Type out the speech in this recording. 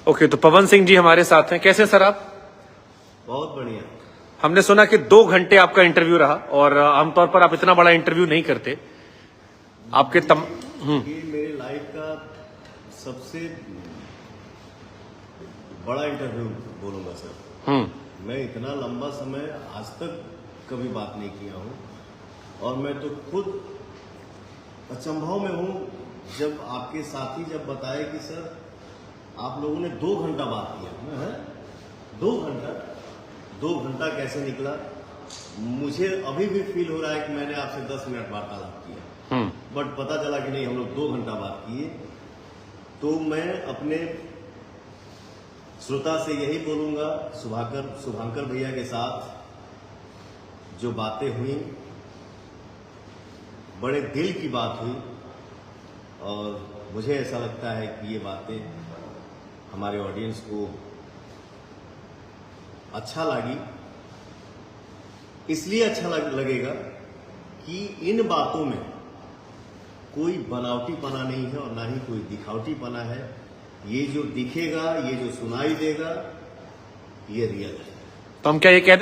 Okay, तो पवन सिंह जी हमारे साथ हैं। कैसे सर आप? बहुत बढ़िया। हमने सुना कि 2 घंटे आपका इंटरव्यू रहा और आमतौर पर आप इतना बड़ा इंटरव्यू नहीं करते। आपके ये मेरे लाइफ का सबसे बड़ा इंटरव्यू बोलूंगा सर। मैं इतना लंबा समय आज तक कभी बात नहीं किया हूँ और मैं तो खुद अचंभव में हूँ जब आपके साथी जब बताए कि सर आप लोगों ने 2 घंटा बात किया है। 2 घंटा कैसे निकला? मुझे अभी भी फील हो रहा है कि मैंने आपसे 10 मिनट वार्तालाप किया, बट पता चला कि नहीं, हम लोग 2 घंटा बात किए। तो मैं अपने श्रोता से यही बोलूंगा, शुभांकर भैया के साथ जो बातें हुई बड़े दिल की बात हुई और मुझे ऐसा लगता है कि ये बातें हमारे ऑडियंस को अच्छा लगी। इसलिए अच्छा लगेगा कि इन बातों में कोई बनावटीपना नहीं है और ना ही कोई दिखावटीपना है। ये जो दिखेगा, ये जो सुनाई देगा, ये रियल है। तो हम क्या ये कह